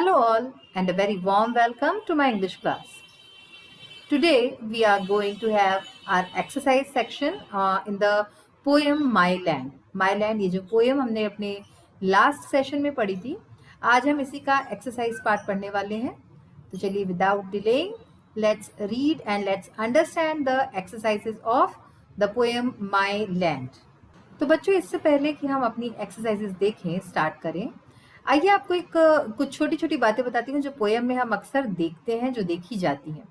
Hello all and a very warm welcome to my English class. Today we are going to have our exercise section in the poem My Land. My Land ये जो poem हमने अपने last session में पढ़ी थी, आज हम इसी का exercise part पढ़ने वाले हैं. तो चलिए without delaying, let's read and let's understand the exercises of the poem My Land. तो बच्चों इससे पहले कि हम अपनी exercises देखें, start करें, आइए आपको कुछ छोटी छोटी बातें बताती हूँ जो पोएम में हम अक्सर देखते हैं, जो देखी जाती हैं.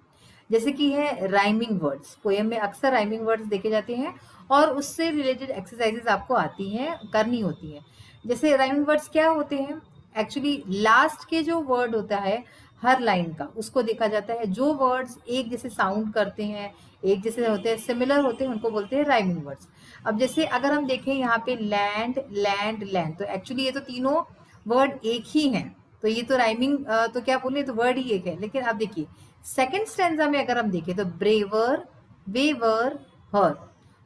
जैसे कि है राइमिंग वर्ड्स. पोएम में अक्सर राइमिंग वर्ड्स देखे जाते हैं और उससे रिलेटेड एक्सरसाइजेज आपको आती हैं, करनी होती हैं. जैसे राइमिंग वर्ड्स क्या होते हैं? एक्चुअली लास्ट के जो वर्ड होता है हर लाइन का, उसको देखा जाता है. जो वर्ड्स एक जैसे साउंड करते हैं, एक जैसे होते हैं, सिमिलर होते हैं, उनको बोलते हैं राइमिंग वर्ड्स. अब जैसे अगर हम देखें यहाँ पे लैंड, लैंड, लैंड, तो एक्चुअली ये तो तीनों वर्ड एक ही हैं, तो ये तो राइमिंग तो क्या बोले, तो वर्ड ही एक है. लेकिन अब देखिए सेकंड स्टैंजा में अगर हम देखें तो ब्रेवर, वेवर, हर,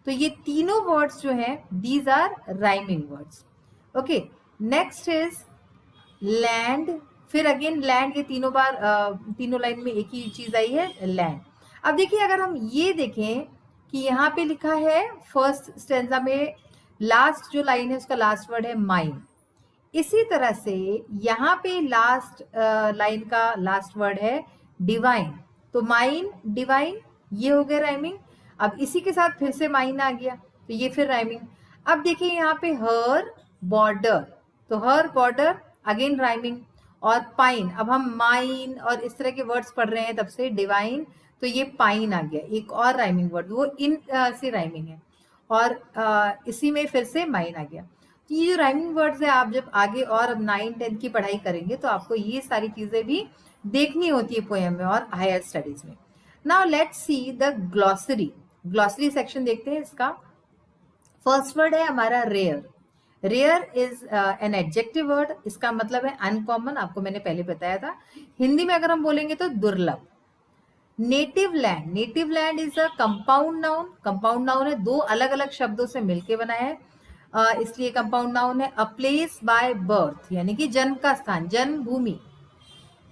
तो ये तीनों वर्ड्स जो हैं these are rhyming words. Okay, next is land. फिर अगेन लैंड, ये तीनों बार तीनों लाइन में एक ही चीज आई है, लैंड. अब देखिए अगर हम ये देखें कि यहाँ पे लिखा है फर्स्ट स्टैंजा में लास्ट जो लाइन है उसका लास्ट वर्ड है माइन. इसी तरह से यहाँ पे लास्ट लाइन का लास्ट वर्ड है डिवाइन, तो माइन, डिवाइन, ये हो गया राइमिंग. अब इसी के साथ फिर से माइन आ गया, तो ये फिर राइमिंग. अब देखिए यहाँ पे हर बॉर्डर, तो हर बॉर्डर अगेन राइमिंग. और पाइन, अब हम माइन और इस तरह के वर्ड्स पढ़ रहे हैं तब से, डिवाइन, तो ये पाइन आ गया, एक और राइमिंग वर्ड, वो इन से राइमिंग है. और इसी में फिर से माइन आ गया. तो ये जो राइमिंग वर्ड्स है, आप जब आगे और अब 9-10 की पढ़ाई करेंगे तो आपको ये सारी चीजें भी देखनी होती है पोएम में और हायर स्टडीज में. Now let's see the glossary. Glossary section देखते हैं इसका. फर्स्ट वर्ड है हमारा rare. Rare is an adjective word. इसका मतलब है अनकॉमन, आपको मैंने पहले बताया था. हिंदी में अगर हम बोलेंगे तो दुर्लभ. Native land. Native land is a compound noun. Compound noun है, दो अलग अलग शब्दों से मिलके बना है, इसलिए कंपाउंड नाउन है. अ प्लेस बाय बर्थ, यानी कि जन्म का स्थान, जन्मभूमि.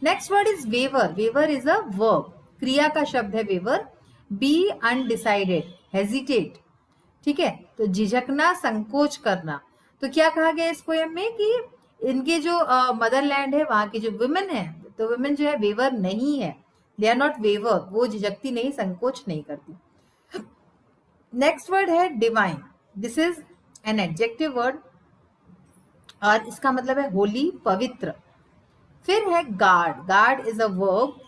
Next word is waver. Waver is a verb, क्रिया का शब्द है वेवर. बी अनडिसाइडेड, हेजिटेट, ठीक है, तो झिझकना, संकोच करना. तो क्या कहा गया इस पोएम में कि इनके जो मदरलैंड है, वहां की जो वुमेन है, तो वुमेन जो है वेवर नहीं है, दे आर नॉट वेवर, वो झिझकती नहीं, संकोच नहीं करती. नेक्स्ट वर्ड है divine. This is an adjective word और इसका मतलब है होली, पवित्र. फिर है guard. Guard is a verb.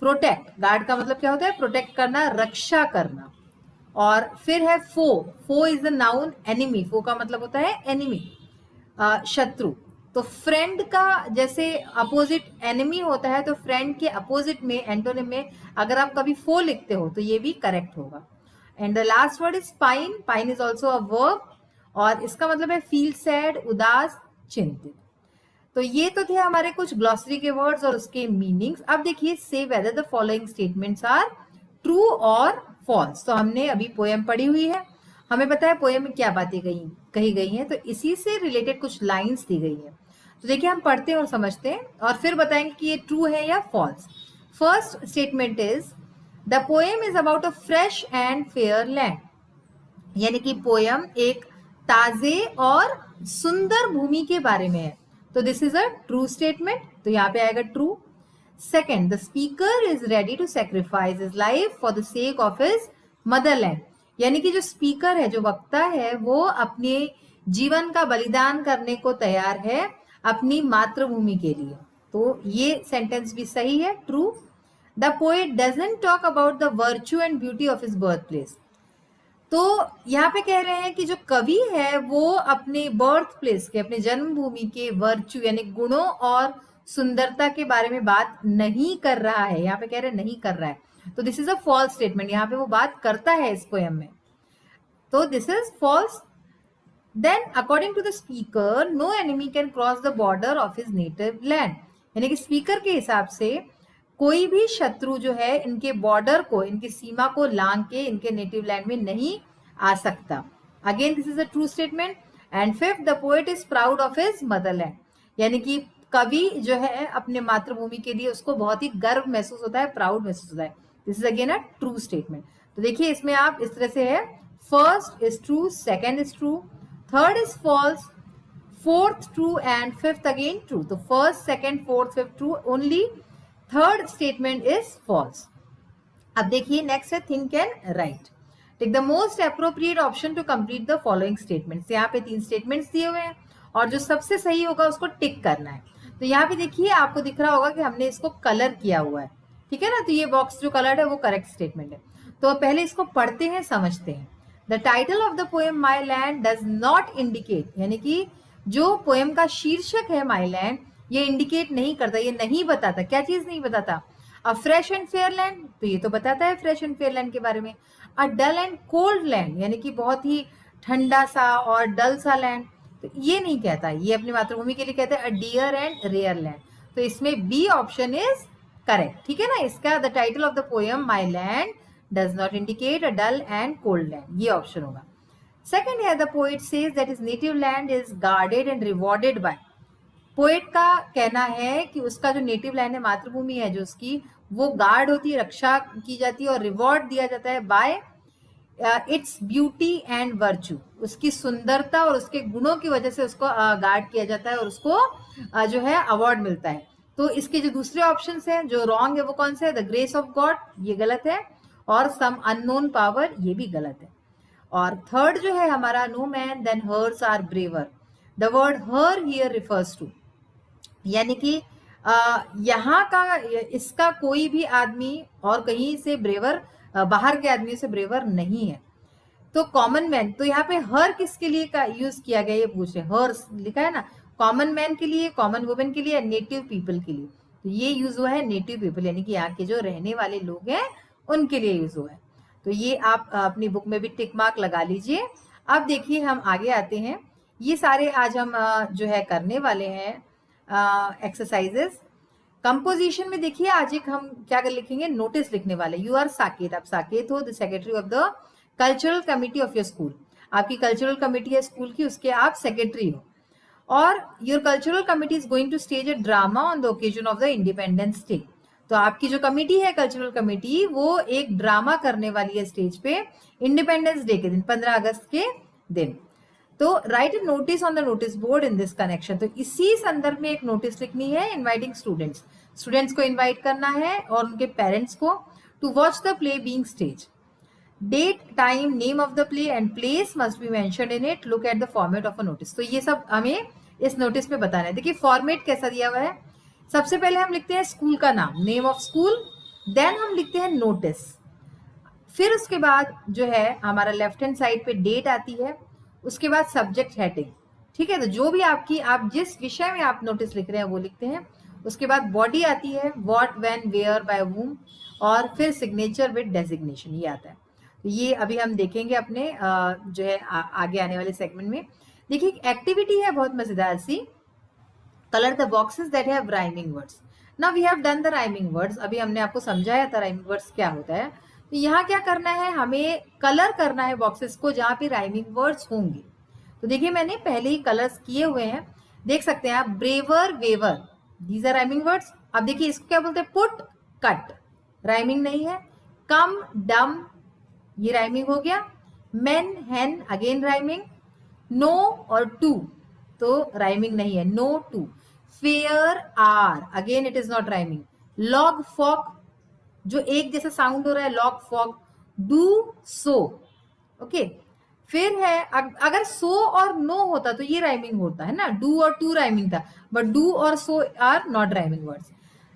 Protect, guard का मतलब क्या होता है? प्रोटेक्ट करना, रक्षा करना. और फिर है फो. फो इज अ नाउन. एनिमी, फो का मतलब होता है एनिमी, शत्रु. तो फ्रेंड का जैसे अपोजिट एनिमी होता है, तो फ्रेंड के अपोजिट में, एंटोनिम में, अगर आप कभी फो लिखते हो तो ये भी करेक्ट होगा. And the last word is pine. Pine is also a verb और इसका मतलब है फील सैड, उदास, चिंतित. तो ये तो थे हमारे कुछ ग्लॉसरी के वर्ड्स और उसके मीनिंग्स. अब देखिए say whether the following statements are true और फॉल्स. तो हमने अभी पोएम पढ़ी हुई है, हमें पता है पोएम में क्या बातें कही गई हैं, तो इसी से रिलेटेड कुछ लाइंस दी गई है. तो देखिए हम पढ़ते हैं और समझते हैं और फिर बताएंगे कि ये ट्रू है या false. First statement is the poem is about a fresh and fair land, यानी कि पोएम एक ताजे और सुंदर भूमि के बारे में है. तो this is a true statement, तो यहाँ पे आएगा true. Second, the speaker is ready to sacrifice his life for the sake of his motherland, यानी कि जो स्पीकर है, जो वक्ता है, वो अपने जीवन का बलिदान करने को तैयार है अपनी मातृभूमि के लिए. तो ये सेंटेंस भी सही है, true. The poet doesn't talk about the virtue and beauty of his birth place. तो यहाँ पे कह रहे हैं कि जो कवि है वो अपने बर्थ प्लेस के, अपने जन्मभूमि के वर्च्यू यानी गुणों और सुंदरता के बारे में बात नहीं कर रहा है. यहाँ पे कह रहे हैं नहीं कर रहा है, तो this is a false statement. यहाँ पे वो बात करता है इस पोएम में, तो this is false. Then according to the speaker no enemy can cross the border of his native land, यानी कि स्पीकर के हिसाब से कोई भी शत्रु जो है इनके बॉर्डर को, इनकी सीमा को लांग के इनके नेटिव लैंड में नहीं आ सकता. Again this is a true statement. And fifth, the poet is proud of his motherland, यानी कि कवि जो है अपने मातृभूमि के लिए उसको बहुत ही गर्व महसूस होता है, प्राउड महसूस होता है। This is again a true statement. तो देखिए इसमें आप इस तरह से है, first is true, second is true, third is false, fourth true and fifth again true. तो first, second, fourth, fifth true, only third statement is false. अब देखिए नेक्स्ट है think and write. Take the most appropriate option to complete the following statements. यहाँ पे 3 statements दिए हुए हैं और जो सबसे सही होगा उसको टिक करना है। तो यहाँ पे देखिए आपको दिख रहा होगा कि हमने इसको कलर किया हुआ है, ठीक है ना। तो ये बॉक्स जो कलर्ड है वो करेक्ट स्टेटमेंट है। तो पहले इसको पढ़ते हैं, समझते हैं। The title of the poem my land does not indicate, यानी कि जो पोएम का शीर्षक है माई लैंड, ये इंडिकेट नहीं करता, ये नहीं बताता। क्या चीज नहीं बताता? अ फ्रेश एंड फेयर लैंड, तो ये तो बताता है फ्रेश एंड फेयर लैंड के बारे में। अ डल एंड कोल्ड लैंड, यानी कि बहुत ही ठंडा सा और डल सा लैंड, तो ये नहीं कहता। ये अपनी मातृभूमि के लिए कहता है अ डियर एंड रेयर लैंड। तो इसमें बी ऑप्शन इज करेक्ट, ठीक है ना। इसका the title of the poem my land does not indicate a dull and cold land, ये ऑप्शन होगा। सेकेंड है the poet says that his native land is guarded and rewarded by. Poet का कहना है कि उसका जो नेटिव लैंड है, मातृभूमि है जो उसकी, वो गार्ड होती है, रक्षा की जाती है और रिवॉर्ड दिया जाता है bye its beauty and virtue. उसकी सुंदरता और उसके गुणों की वजह से उसको गार्ड किया जाता है और उसको जो है अवार्ड मिलता है। तो इसके जो दूसरे ऑप्शंस हैं जो रॉन्ग है वो कौन से है? द ग्रेस ऑफ गॉड, ये गलत है, और सम अननोन पावर, ये भी गलत है। और थर्ड जो है हमारा, no men than hers are braver. The word her here refers to, यानी कि यहाँ का, इसका कोई भी आदमी और कहीं से ब्रेवर, बाहर के आदमी से ब्रेवर नहीं है। तो कॉमन मैन, तो यहाँ पे हर किसके लिए का यूज किया गया ये पूछ रहे, हर लिखा है ना, कॉमन मैन के लिए, कॉमन वुमेन के लिए, नेटिव पीपल के लिए। तो ये यूज हुआ है नेटिव पीपल, यानी कि यहाँ के जो रहने वाले लोग हैं उनके लिए यूज हुआ है। तो ये आप अपनी बुक में भी टिक मार्क लगा लीजिए। अब देखिए हम आगे आते हैं। ये सारे आज हम जो है करने वाले हैं एक्सरसाइजेस। कंपोजिशन में देखिए आज एक हम क्या कर लिखेंगे, नोटिस लिखने वाले। यू आर साकेत, आप साकेत हो the secretary of the cultural committee of your school. आपकी कल्चरल कमिटी है स्कूल की, उसके आप सेक्रेटरी हो। और your cultural committee is going to stage a drama on the occasion of the Independence Day. तो आपकी जो कमिटी है कल्चरल कमिटी, वो एक ड्रामा करने वाली है स्टेज पे इंडिपेंडेंस डे के दिन, 15 अगस्त के दिन। तो write a notice on the notice board in this connection. तो इसी संदर्भ में एक नोटिस लिखनी है। इनवाइटिंग स्टूडेंट्स, स्टूडेंट्स को इनवाइट करना है और उनके पेरेंट्स को, to watch the play being stage. Date, time, name of the play and place must be mentioned in it. Look at the format of a notice. तो ये सब हमें इस नोटिस में बताना है। देखिए फॉर्मेट कैसा दिया हुआ है। सबसे पहले हम लिखते हैं स्कूल का नाम, नेम ऑफ स्कूल, देन हम लिखते हैं नोटिस, फिर उसके बाद जो है हमारा लेफ्ट हैंड साइड पे डेट आती है, उसके बाद सब्जेक्ट हेडिंग, ठीक है। तो जो भी आपकी, आप जिस विषय में आप नोटिस लिख रहे हैं वो लिखते हैं। उसके बाद बॉडी आती है, व्हाट, व्हेन, वेयर, बाय वूम, और फिर सिग्नेचर विद डेजिग्नेशन, ये आता है। तो ये अभी हम देखेंगे अपने जो है आगे आने वाले सेगमेंट में। देखिए एक्टिविटी है बहुत मजेदार सी, colour the boxes that have rhyming words. Now we have done the rhyming words, अभी हमने आपको समझाया था राइमिंग वर्ड्स क्या होता है। तो यहाँ क्या करना है, हमें कलर करना है बॉक्सेस को जहाँ पे राइमिंग वर्ड्स होंगे। तो देखिए मैंने पहले ही कलर्स किए हुए हैं, देख सकते हैं आप, braver, waver, these are rhyming words. अब देखिए इसको क्या बोलते हैं, पुट, कट, राइमिंग नहीं है। कम, डम, ये राइमिंग हो गया। Men, hen, again rhyming. No और टू, तो राइमिंग नहीं है, no to. Fair, are, again it is not rhyming. Log, fog, जो एक जैसा साउंड हो रहा है, log, fog. Do, so, okay. फिर है अगर सो और नो होता तो ये राइमिंग होता है ना, डू और टू राइमिंग था, बट डू और so are not rhyming words.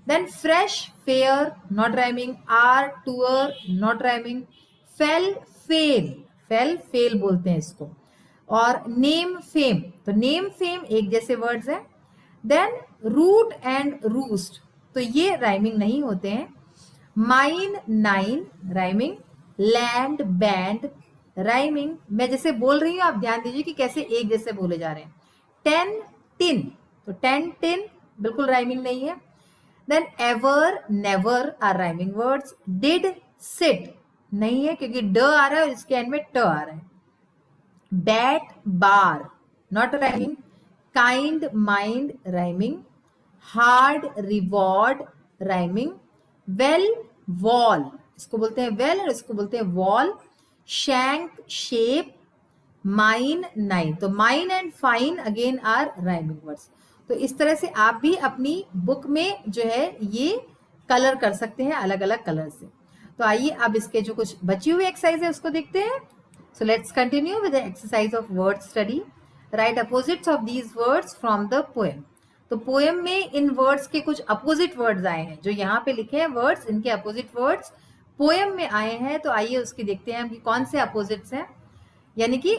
Then fresh, fair, not rhyming. Are, tour, not rhyming. Fail, fail, fail, fail बोलते हैं इसको। और नेम, फेम, तो नेम, फेम एक जैसे वर्ड्स हैं। देन रूट एंड रूस्ट, तो ये राइमिंग नहीं होते हैं। Mine, nine, rhyming. Land, band, rhyming. मैं जैसे बोल रही हूं आप ध्यान दीजिए कि कैसे एक जैसे बोले जा रहे हैं। टेन, टिन, तो टेन, टिन बिल्कुल राइमिंग नहीं है। Then ever, never are rhyming words. Did, sit नहीं है क्योंकि ड आ रहा है और इसके एंड में ट आ रहा है। Bat, bar, not rhyming. Kind, mind, rhyming. Hard, reward, rhyming, well, wall, इसको बोलते हैं वेल और इसको बोलते हैं wall, shank, shape, mine, nine. तो mine and fine again are rhyming words. तो इस तरह से आप भी अपनी बुक में जो है ये कलर कर सकते हैं अलग अलग कलर से। तो आइए अब इसके जो कुछ बची हुई एक्सरसाइज है उसको देखते हैं। So let's continue with the exercise of word study. Right opposites of these words from the poem. तो पोएम में इन वर्ड्स के कुछ अपोजिट वर्ड्स आए हैं, जो यहाँ पे लिखे हैं वर्ड्स, इनके अपोजिट वर्ड्स पोएम में आए हैं। तो आइए उसकी देखते हैं कि कौन से अपोजिट्स हैं, यानी कि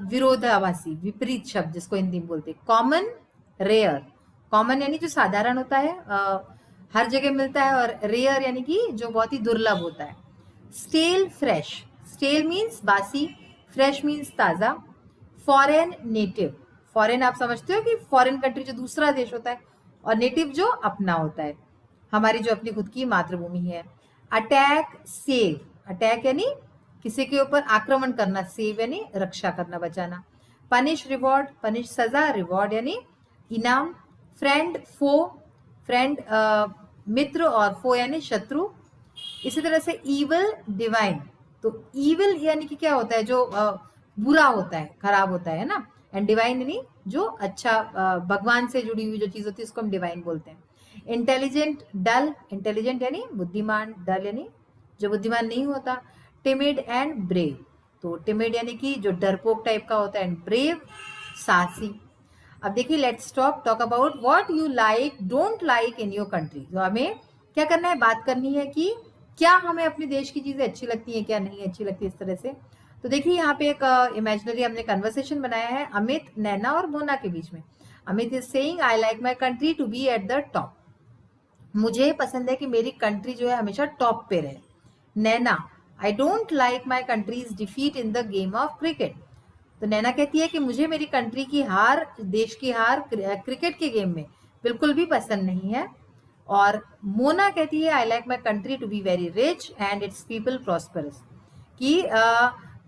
विरोधाभासी, विपरीत शब्द जिसको हिंदी में बोलते हैं। Common, rare. कॉमन यानी जो साधारण होता है, हर जगह मिलता है, और रेयर यानी कि जो बहुत ही दुर्लभ होता है। Stale, fresh. स्टेल मीन्स बासी, फ्रेश मीन्स ताजा। Foreign, native. फॉरेन आप समझते हो कि फॉरेन कंट्री जो दूसरा देश होता है, और नेटिव जो अपना होता है, हमारी जो अपनी खुद की मातृभूमि है। Attack, save. अटैक यानी किसी के ऊपर आक्रमण करना, सेव यानी रक्षा करना, बचाना। Punish, reward. पनिश सजा, रिवॉर्ड यानी इनाम। फ्रेंड, फो। फ्रेंड मित्र, और फो यानी शत्रु। इसी तरह से ईवल, डिवाइन। तो ईवल यानी कि क्या होता है, जो बुरा होता है, खराब होता है ना। एंड डिवाइन यानी जो अच्छा, भगवान से जुड़ी हुई जो चीज होती है उसको हम डिवाइन बोलते हैं। इंटेलिजेंट, डल। इंटेलिजेंट यानी बुद्धिमान, डल यानी जो बुद्धिमान नहीं होता। Timid and brave. तो टिमिड यानी कि जो डरपोक टाइप का होता है, एंड ब्रेव साहसी। अब देखिए, let's stop talk about what you like, don't like in your country. तो हमें क्या करना है, बात करनी है कि क्या हमें अपने देश की चीजें अच्छी लगती हैं, क्या नहीं अच्छी लगती, इस तरह से। तो देखिए यहाँ पे एक इमेजिनरी हमने कन्वर्सेशन बनाया है अमित, नैना और मोना के बीच में। Amit is saying I like my country to be at the top. मुझे पसंद है कि मेरी कंट्री जो है हमेशा टॉप पे रहे। Naina, I don't like my country's defeat in the game of cricket. तो नैना कहती है कि मुझे मेरी कंट्री की हार, देश की हार क्रिकेट के गेम में बिल्कुल भी पसंद नहीं है। और मोना कहती है I like my country to be very rich and its people prosperous, कि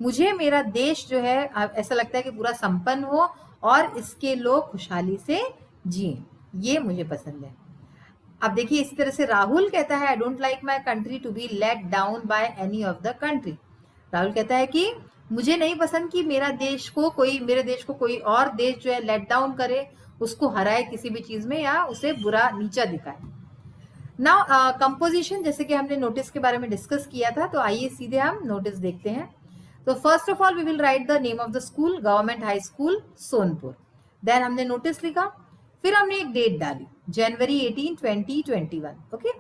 मुझे मेरा देश जो है ऐसा लगता है कि पूरा संपन्न हो और इसके लोग खुशहाली से जिए, ये मुझे पसंद है। अब देखिए इसी तरह से राहुल कहता है I don't like my country to be let down by any of the country. Rahul कहता है कि मुझे नहीं पसंद कि मेरे देश को कोई और देश जो है लेट डाउन करे, उसको हराए किसी भी चीज में, या उसे बुरा नीचा दिखाए। नाउ कंपोजिशन, जैसे कि हमने नोटिस के बारे में डिस्कस किया था, तो आइए सीधे हम नोटिस देखते हैं। तो first of all we will write the name of the school, government high school Sonpur. Then हमने नोटिस लिखा, फिर हमने एक डेट डाली, जनवरी 18, 2021। ओके,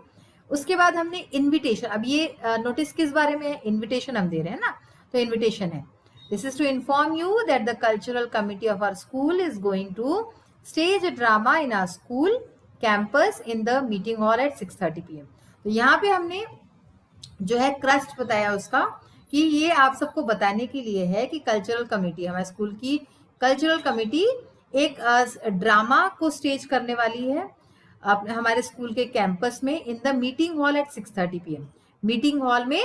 उसके बाद हमने इन्विटेशन। अब ये नोटिस किस बारे में है, इन्विटेशन हम दे रहे हैं ना, तो इन्विटेशन है, this is to inform you that the cultural committee of our school is going to stage a drama in our school campus in the meeting hall at 6:30 PM। तो यहाँ पे हमने जो है क्रस्ट बताया उसका, कि ये आप सबको बताने के लिए है कि कल्चरल कमेटी, हमारे स्कूल की कल्चरल कमेटी एक ड्रामा को स्टेज करने वाली है हमारे स्कूल के कैंपस में, in the meeting hall at 6:30 PM। Meeting hall में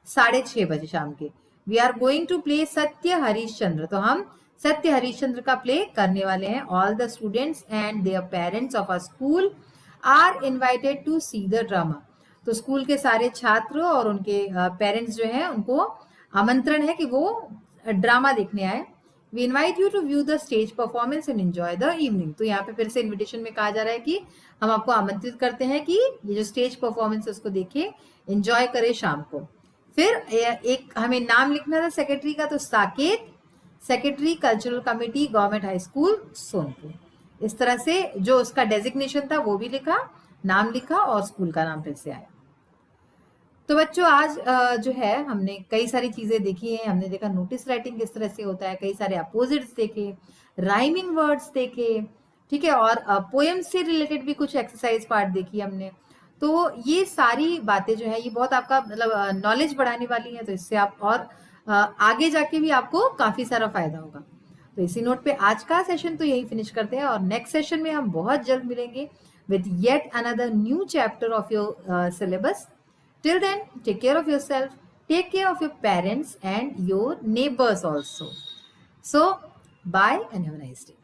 6:30 बजे शाम के। We are going to play Satya Harishchandra. तो हम सत्य हरिश्चंद्र का प्ले करने वाले हैं। All the students and their parents of our school are invited to see the drama. तो स्कूल के सारे छात्र और उनके पेरेंट्स जो हैं उनको आमंत्रण है कि वो ड्रामा देखने आए। We invite you to view the stage performance and enjoy the evening. तो यहाँ पे फिर से इनविटेशन में कहा जा रहा है कि हम आपको आमंत्रित करते हैं कि ये जो स्टेज परफॉर्मेंस है उसको देखें, एंजॉय करें शाम को। फिर एक हमें नाम लिखना था सेक्रेटरी का, तो Saket, secretary cultural committee government high school Sonpur. इस तरह से जो उसका डेजिग्नेशन था वो भी लिखा, नाम लिखा और स्कूल का नाम फिर से आया। तो बच्चों आज जो है हमने कई सारी चीजें देखी हैं। हमने देखा नोटिस राइटिंग किस तरह से होता है, कई सारे अपोजिट्स देखे, राइमिंग वर्ड्स देखे, ठीक है, और पोएम से रिलेटेड भी कुछ एक्सरसाइज पार्ट देखी हमने। तो ये सारी बातें जो है ये बहुत आपका मतलब नॉलेज बढ़ाने वाली है, तो इससे आप और आगे जाके भी आपको काफी सारा फायदा होगा। तो इसी नोट पे आज का सेशन तो यही फिनिश करते हैं, और नेक्स्ट सेशन में हम बहुत जल्द मिलेंगे with yet another new chapter of your syllabus. Till then, take care of yourself, take care of your parents and your neighbors also. So, bye and have a nice day.